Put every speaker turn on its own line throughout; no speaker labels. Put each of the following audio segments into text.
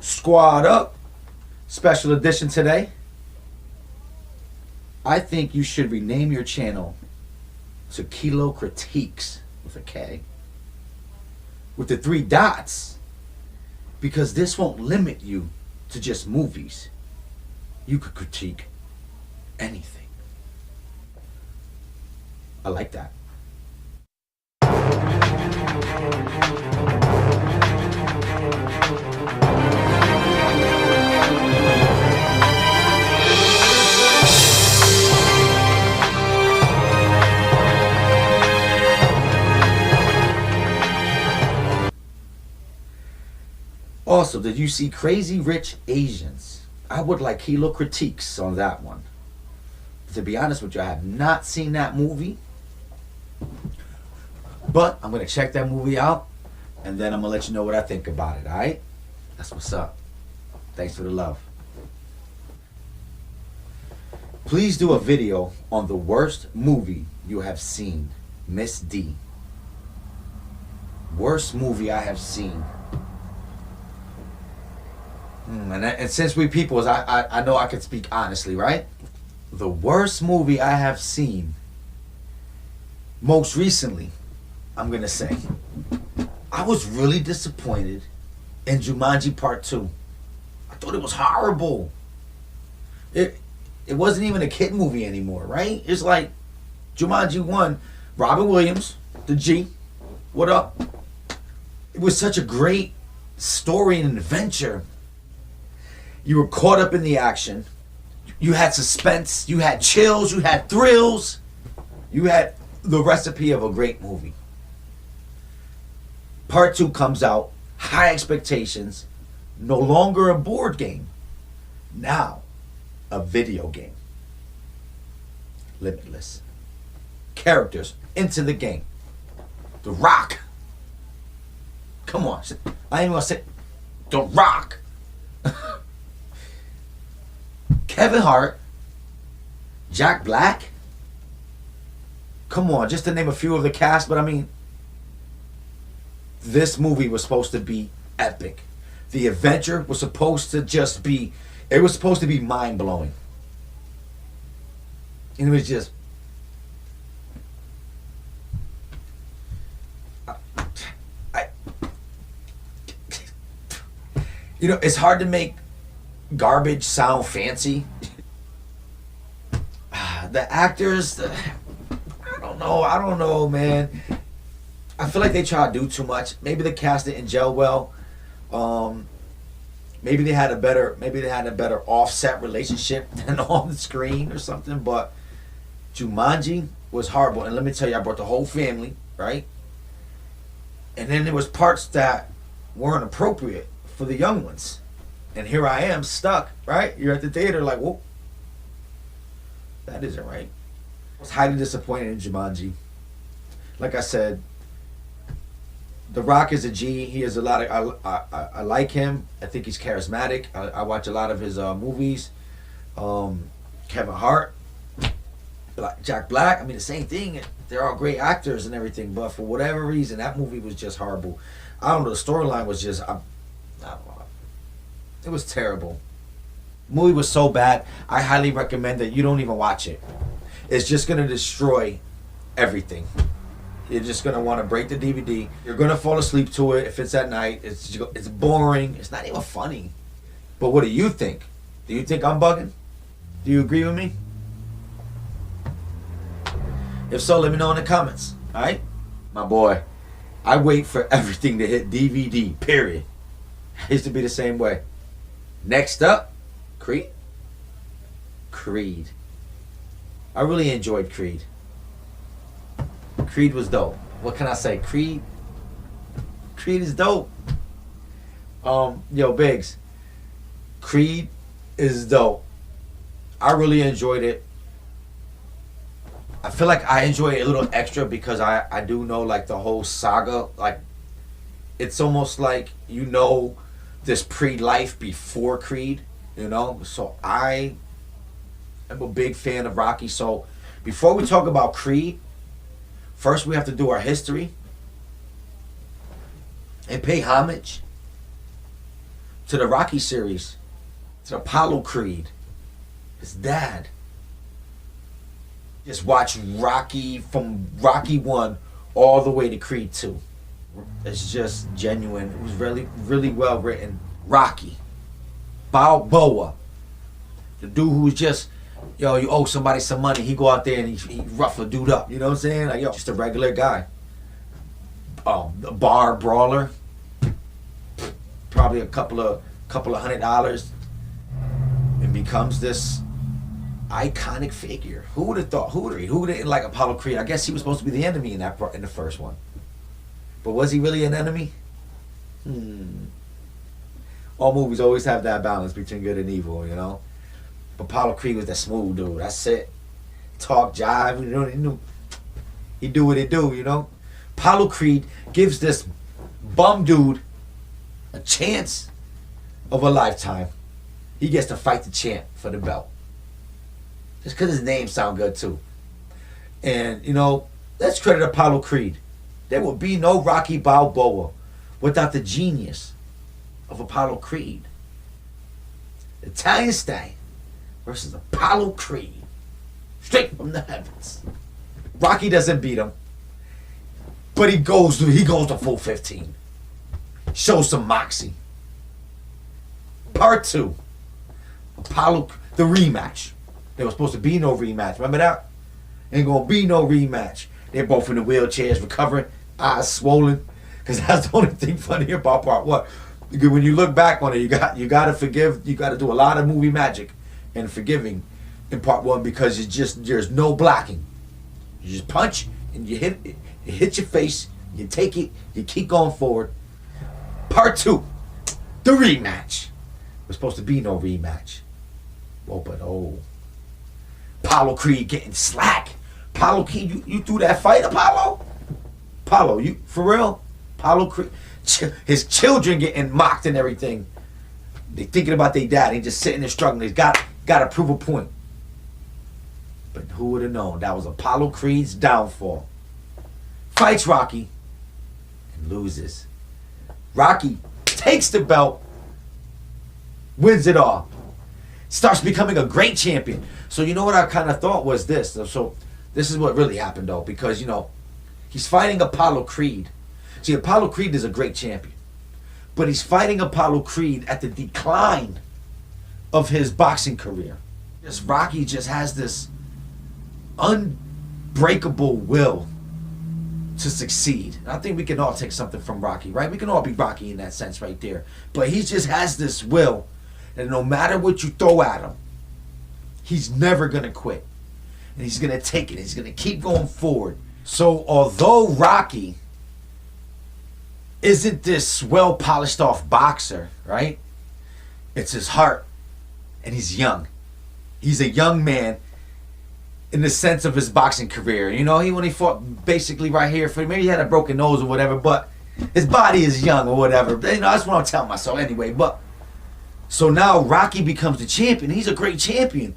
Squad up. Special edition today. I think you should rename your channel to Kilo Critiques with a K. With the 3 dots. Because this won't limit you to just movies. You could critique anything. I like that. Also, did you see Crazy Rich Asians? I would like Kilo Critiques on that one. To be honest with you, I have not seen that movie. But I'm going to check that movie out. And then I'm going to let you know what I think about it, alright? That's what's up. Thanks for the love. Please do a video on the worst movie you have seen. Miss D. Worst movie I have seen. And since we peoples, I know I can speak honestly, right? The worst movie I have seen, most recently, I'm going to say, I was really disappointed in Jumanji Part 2. I thought it was horrible. It wasn't even a kid movie anymore, right? It's like Jumanji 1, Robin Williams, the G, what up? It was such a great story and adventure. You were caught up in the action. You had suspense. You had chills. You had thrills. You had the recipe of a great movie. Part 2 comes out. High expectations. No longer a board game. Now, a video game. Limitless. Characters into the game. The Rock. Come on. I ain't gonna say The Rock. Kevin Hart, Jack Black. Come on, just to name a few of the cast, but I mean, this movie was supposed to be epic. The adventure was supposed to just be, it was supposed to be mind-blowing. And it was just, you know, it's hard to make garbage sound fancy. The actors, I don't know, man. I feel like they try to do too much. Maybe the cast didn't gel well. Maybe they had a better offset relationship than on the screen or something. But Jumanji was horrible, and let me tell you, I brought the whole family, right? And then there was parts that weren't appropriate for the young ones. And here I am stuck, right? You're at the theater like, whoa, that isn't right. I was highly disappointed in Jumanji. Like I said, The Rock is a G. He has a lot of, I like him. I think he's charismatic. I watch a lot of his movies. Kevin Hart, Jack Black. I mean, the same thing. They're all great actors and everything. But for whatever reason, that movie was just horrible. I don't know. The storyline was just, I don't know. It was terrible. The movie was so bad, I highly recommend that you don't even watch it. It's just going to destroy everything. You're just going to want to break the DVD. You're going to fall asleep to it if it's at night. It's boring. It's not even funny. But what do you think? Do you think I'm bugging? Do you agree with me? If so, let me know in the comments. Alright? My boy, I wait for everything to hit DVD, period. I used to be the same way. Next up, Creed. Creed. I really enjoyed Creed. Creed was dope. What can I say? Creed is dope. Yo, Biggs. Creed is dope. I really enjoyed it. I feel like I enjoy it a little extra because I do know like the whole saga. Like, it's almost like you know this pre-life before Creed, you know? So I am a big fan of Rocky. So before we talk about Creed, first we have to do our history and pay homage to the Rocky series, to Apollo Creed, his dad. Just watch Rocky from Rocky 1 all the way to Creed 2. It's just genuine. It was really, really well written. Rocky Balboa, the dude who's just, yo, you owe somebody some money, he go out there and he rough a dude up. You know what I'm saying? Like, yo, just a regular guy. A bar brawler, probably a couple of $100, and becomes this iconic figure. Who would have thought? Who didn't like Apollo Creed? I guess he was supposed to be the enemy in that part, in the first one. But was he really an enemy? All movies always have that balance between good and evil, you know. But Apollo Creed was that smooth dude. That's it. Talk, jive, you know. He do what he do, you know. Apollo Creed gives this bum dude a chance of a lifetime. He gets to fight the champ for the belt. Just because his name sound good too. And, you know, let's credit Apollo Creed. There would be no Rocky Balboa without the genius of Apollo Creed. Italian Stallion versus Apollo Creed. Straight from the heavens. Rocky doesn't beat him, but he goes to full 15. Shows some moxie. Part 2. Apollo, the rematch. There was supposed to be no rematch. Remember that? Ain't gonna be no rematch. They're both in the wheelchairs recovering, eyes swollen. Because that's the only thing funny about part 1. When you look back on it, you gotta forgive, you gotta do a lot of movie magic and forgiving in part 1, because there's no blocking. You just punch and you hit it. It hits your face, you take it, you keep going forward. Part 2, the rematch. There's supposed to be no rematch. Apollo Creed getting slack. Apollo Creed, you threw that fight, Apollo? Apollo, you, for real? Apollo Creed, his children getting mocked and everything. They thinking about their dad. They just sitting there struggling. He's got to prove a point. But who would have known? That was Apollo Creed's downfall. Fights Rocky and loses. Rocky takes the belt, wins it all, starts becoming a great champion. So you know what I kind of thought was this. So this is what really happened though, because you know he's fighting Apollo Creed. See, Apollo Creed is a great champion, but he's fighting Apollo Creed at the decline of his boxing career. This Rocky just has this unbreakable will to succeed. I think we can all take something from Rocky, right? We can all be Rocky in that sense right there. But he just has this will that no matter what you throw at him, he's never going to quit. And he's going to take it. He's going to keep going forward. So although Rocky isn't this well polished off boxer, right? It's his heart. And he's young. He's a young man in the sense of his boxing career. You know, he only fought basically right here for, maybe he had a broken nose or whatever, but his body is young or whatever. You know, that's what I'm telling myself anyway. But so now Rocky becomes the champion. He's a great champion.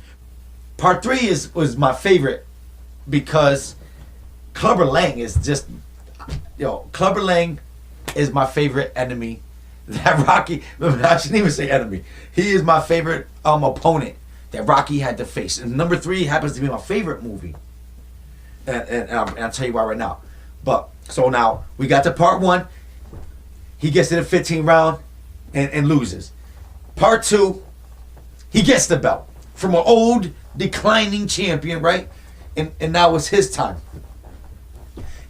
Part 3 was my favorite because Clubber Lang is just, Clubber Lang is my favorite enemy. That Rocky, I shouldn't even say enemy. He is my favorite opponent that Rocky had to face. And number 3 happens to be my favorite movie. And I'll tell you why right now. But, so now, we got to part 1. He gets to the 15th round and loses. Part 2, he gets the belt from an old, declining champion, right? And now it's his time.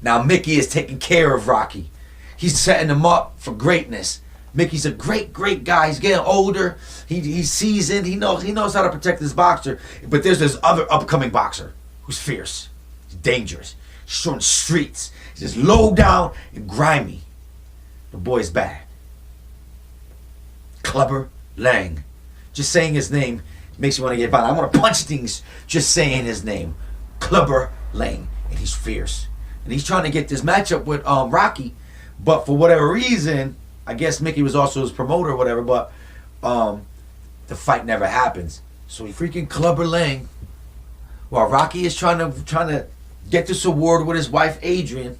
Now Mickey is taking care of Rocky. He's setting him up for greatness. Mickey's a great guy. He's getting older. He's seasoned. He knows how to protect this boxer. But there's this other upcoming boxer who's fierce. He's dangerous. He's on the streets. He's just low down and grimy. The boy's bad. Clubber Lang. Just saying his name makes you want to get violent. I want to punch things just saying his name. Clubber Lang. And he's fierce. And he's trying to get this matchup with Rocky. But for whatever reason, I guess Mickey was also his promoter or whatever, but the fight never happens. So he freaking Clubber Lang, while Rocky is trying to get this award with his wife Adrian,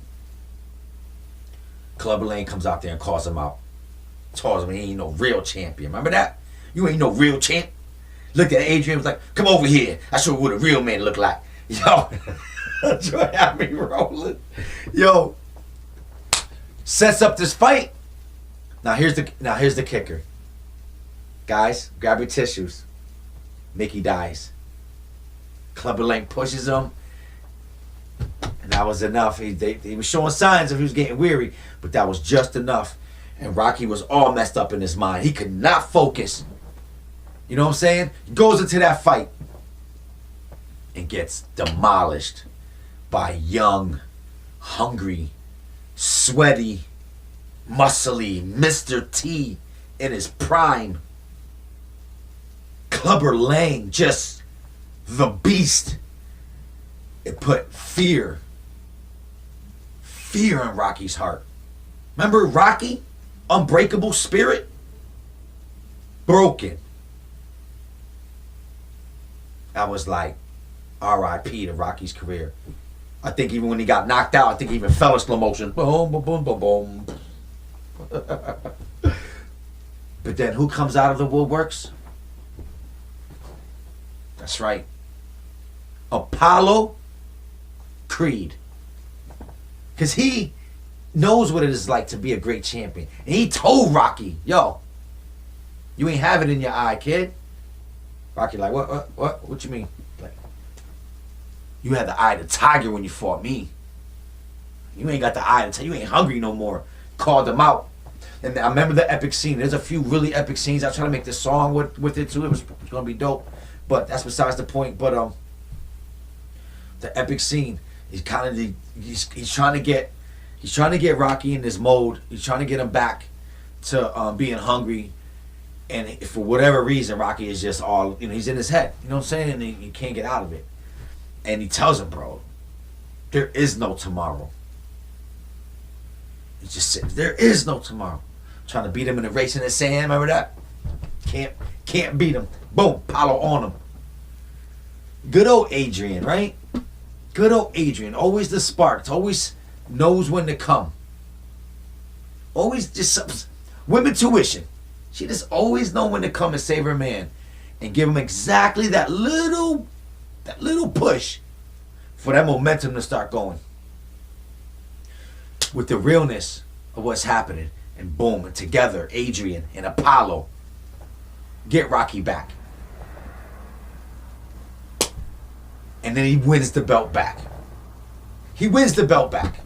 Clubber Lang comes out there and calls him out. Told him he ain't no real champion. Remember that? You ain't no real champ. Looked at Adrian, was like, come over here. I show you what a real man look like. Yo, Joy had me rolling. Yo, sets up this fight. Now here's the kicker. Guys, grab your tissues. Mickey dies. Clubber Lang pushes him. And that was enough. He was showing signs of he was getting weary, but that was just enough. And Rocky was all messed up in his mind. He could not focus. You know what I'm saying? He goes into that fight and gets demolished by young, hungry, sweaty, muscly Mr. T in his prime. Clubber Lang, just the beast. It put fear in Rocky's heart. Remember Rocky? Unbreakable spirit? Broken. I was like, R.I.P. to Rocky's career. I think even when he got knocked out, I think he even fell in slow motion. Boom, boom, boom, boom, boom. But then who comes out of the woodworks? That's right. Apollo Creed. Because he knows what it is like to be a great champion. And he told Rocky, yo, you ain't have it in your eye, kid. Rocky like, what you mean? Like, you had the eye of the tiger when you fought me. You ain't got the eye of the tiger. You ain't hungry no more. Called him out. And I remember the epic scene. There's a few really epic scenes. I was trying to make this song with it too. It was going to be dope. But that's besides the point. But the epic scene is kind of he's trying to get Rocky in this mode. He's trying to get him back to being hungry. And for whatever reason, Rocky is just all, he's in his head. You know what I'm saying? And he can't get out of it. And he tells him, bro, there is no tomorrow. He just said, there is no tomorrow. Trying to beat him in a race in the sand, remember that? Can't beat him. Boom, Apollo on him. Good old Adrian, right? Good old Adrian. Always the spark. Always knows when to come. Always just women tuition. She just always know when to come and save her man and give him exactly that little push for that momentum to start going. With the realness of what's happening. And boom, and together, Adrian and Apollo get Rocky back. And then he wins the belt back. He wins the belt back.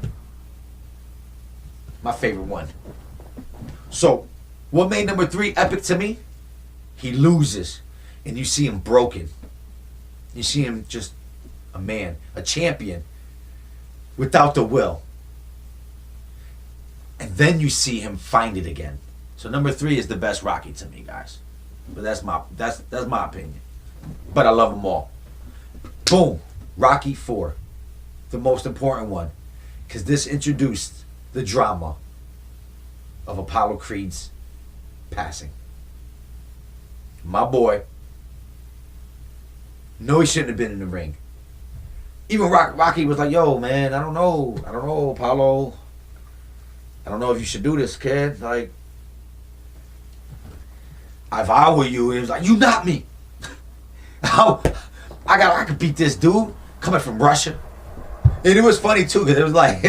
My favorite one. So, what made number 3 epic to me? He loses. And you see him broken. You see him just a man, a champion, without the will. And then you see him find it again. So number 3 is the best Rocky to me, guys. But that's my opinion. But I love them all. Boom. Rocky 4. The most important one. Because this introduced the drama of Apollo Creed's passing. My boy. No, he shouldn't have been in the ring. Even Rocky was like, yo, man, I don't know, Apollo. I don't know if you should do this, kid. Like, if I were you, he was like, you not me. I could beat this dude coming from Russia. And it was funny too, because it was like,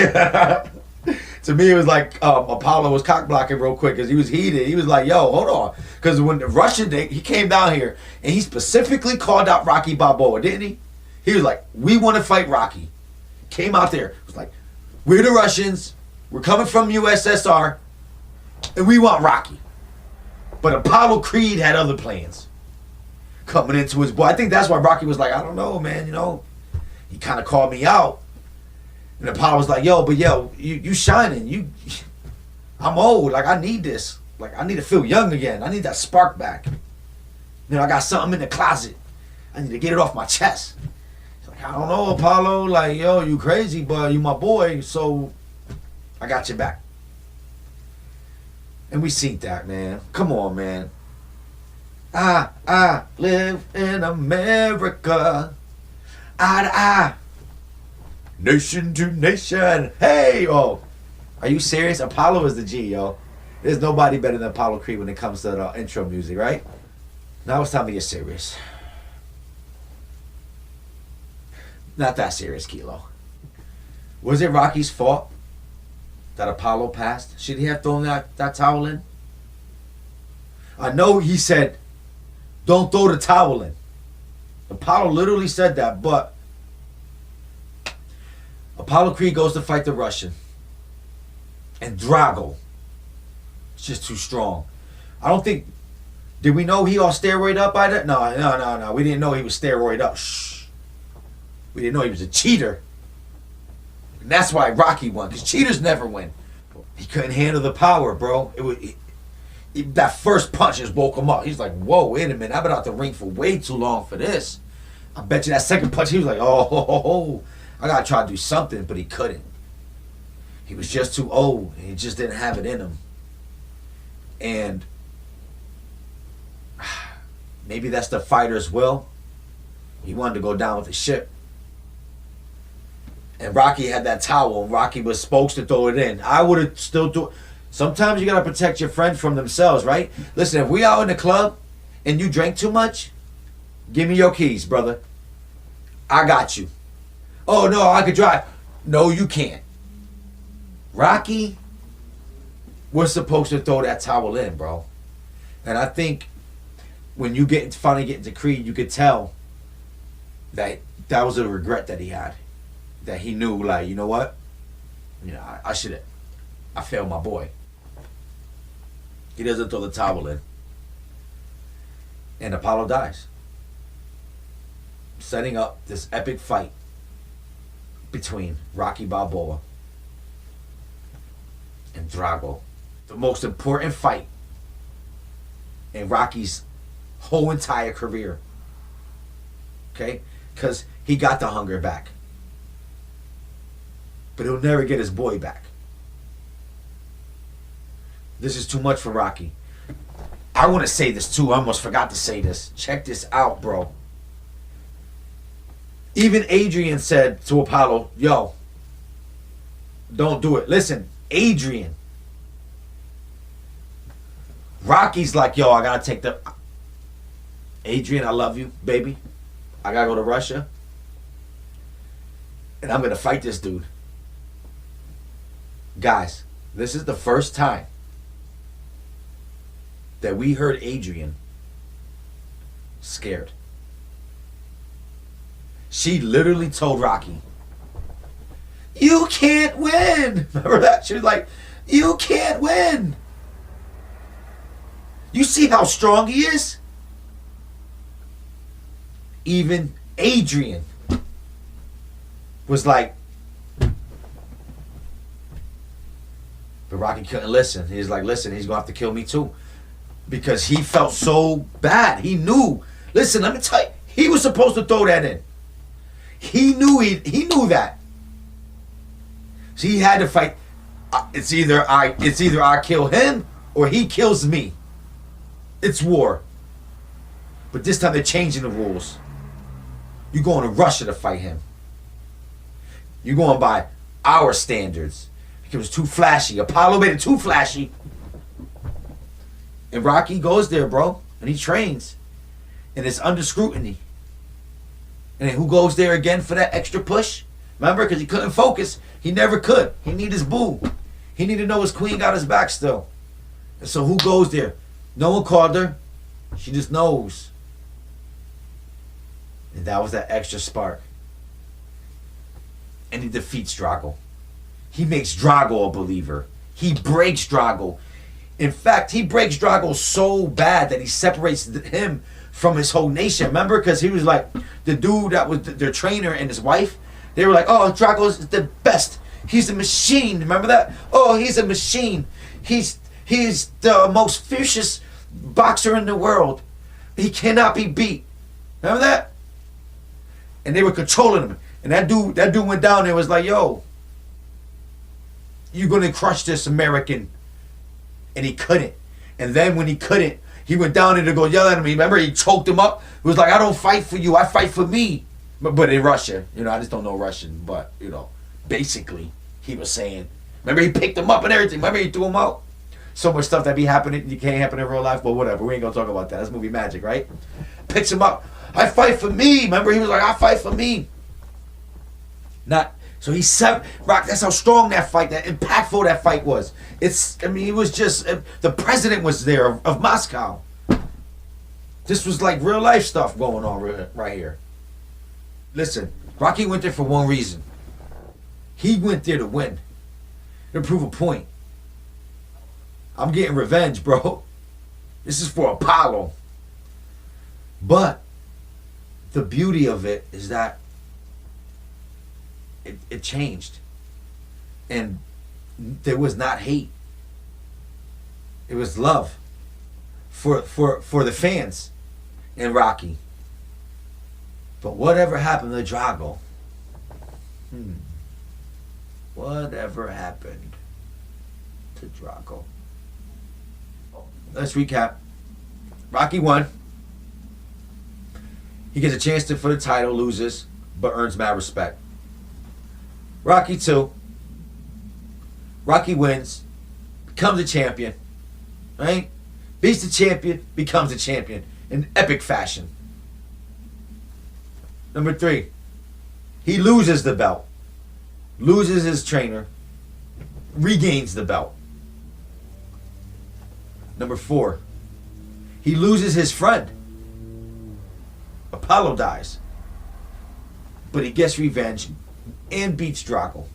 to me, it was like Apollo was cock blocking real quick because he was heated. He was like, yo, hold on. Because when the Russian, he came down here and he specifically called out Rocky Balboa, didn't he? He was like, we want to fight Rocky. Came out there, was like, we're the Russians. We're coming from USSR, and we want Rocky. But Apollo Creed had other plans coming into his boy. I think that's why Rocky was like, I don't know, man, He kind of called me out. And Apollo was like, yo, you shining. I'm old. Like, I need this. Like, I need to feel young again. I need that spark back. I got something in the closet. I need to get it off my chest. He's like, I don't know, Apollo. Like, yo, you crazy, but you my boy, so I got your back. And we seen that, man. Come on, man. I live in America. Eye to eye. Nation to nation. Hey, oh. Are you serious? Apollo is the G, yo. There's nobody better than Apollo Creed when it comes to the intro music, right? Now it's time to get serious. Not that serious, Kilo. Was it Rocky's fault that Apollo passed? Should he have thrown that towel in? I know he said, don't throw the towel in. Apollo literally said that, but Apollo Creed goes to fight the Russian. And Drago is just too strong. I don't think... Did we know he all steroid up by that? No. We didn't know he was steroid up. Shh. We didn't know he was a cheater. And that's why Rocky won, because cheaters never win. He couldn't handle the power, bro. That first punch just woke him up. He's like, whoa, wait a minute. I've been out the ring for way too long for this. I bet you that second punch, he was like, oh, I got to try to do something, but he couldn't. He was just too old. He just didn't have it in him. And maybe that's the fighter's will. He wanted to go down with the ship. And Rocky had that towel, and Rocky was supposed to throw it in. I would have still do it. Sometimes you got to protect your friends from themselves, right? Listen, if we out in the club and you drank too much, give me your keys, brother. I got you. Oh, no, I could drive. No, you can't. Rocky was supposed to throw that towel in, bro. And I think when you finally get into Creed, you could tell that was a regret that he had. That he knew, like, you know what? You know, I failed my boy. He doesn't throw the towel in. And Apollo dies. Setting up this epic fight between Rocky Balboa and Drago. The most important fight in Rocky's whole entire career. Okay? Because he got the hunger back. But he'll never get his boy back. This is too much for Rocky. I want to say this too. I almost forgot to say this. Check this out, bro. Even Adrian said to Apollo, yo, don't do it. Listen, Adrian. Rocky's like, yo, I got to take the... Adrian, I love you, baby. I got to go to Russia. And I'm going to fight this dude. Guys, this is the first time that we heard Adrian scared. She literally told Rocky, you can't win. Remember that? She was like, you can't win. You see how strong he is? Even Adrian was like, but Rocky couldn't listen. He's like, listen, he's going to have to kill me too. Because he felt so bad. He knew. Listen, let me tell you. He was supposed to throw that in. He knew that. So he had to fight. It's either I kill him or he kills me. It's war. But this time they're changing the rules. You're going to Russia to fight him. You're going by our standards. It was too flashy. Apollo made it too flashy. And Rocky goes there, bro. And he trains. And it's under scrutiny. And then who goes there again for that extra push? Remember? Because he couldn't focus. He never could. He needed his boo. He needed to know his queen got his back still. And so who goes there? No one called her. She just knows. And that was that extra spark. And he defeats Drago. He makes Drago a believer. He breaks Drago. In fact, he breaks Drago so bad that he separates him from his whole nation. Remember? Because he was like, the dude that was their trainer and his wife, they were like, oh, Drago's the best. He's a machine. Remember that? Oh, he's a machine. He's the most fiercest boxer in the world. He cannot be beat. Remember that? And they were controlling him. And that dude went down there and was like, yo, you're going to crush this American. And he couldn't. And then when he couldn't, he went down there to go yell at him. Remember, he choked him up. He was like, I don't fight for you. I fight for me. But in Russia, I just don't know Russian. But, basically, he was saying, remember, he picked him up and everything. Remember, he threw him out. So much stuff that be happening, you can't happen in real life, but whatever. We ain't gonna talk about that. That's movie magic, right? Picks him up. I fight for me. Remember, he was like, I fight for me. Not so he's seven. Rock. That's how strong that fight, that impactful that fight was. I mean, he was just the president was there of Moscow. This was like real life stuff going on right here. Listen, Rocky went there for one reason. He went there to win, to prove a point. I'm getting revenge, bro. This is for Apollo. But the beauty of it is that it changed. And there was not hate. It was love for the fans in Rocky. But whatever happened to Drago? Whatever happened to Drago? Let's recap. Rocky won. He gets a chance for the title, loses, but earns mad respect. Rocky 2. Rocky wins, becomes a champion, right? Beats the champion, becomes a champion in epic fashion. Number 3. He loses the belt, loses his trainer, regains the belt. Number 4. He loses his friend. Apollo dies. But he gets revenge and beats Drago.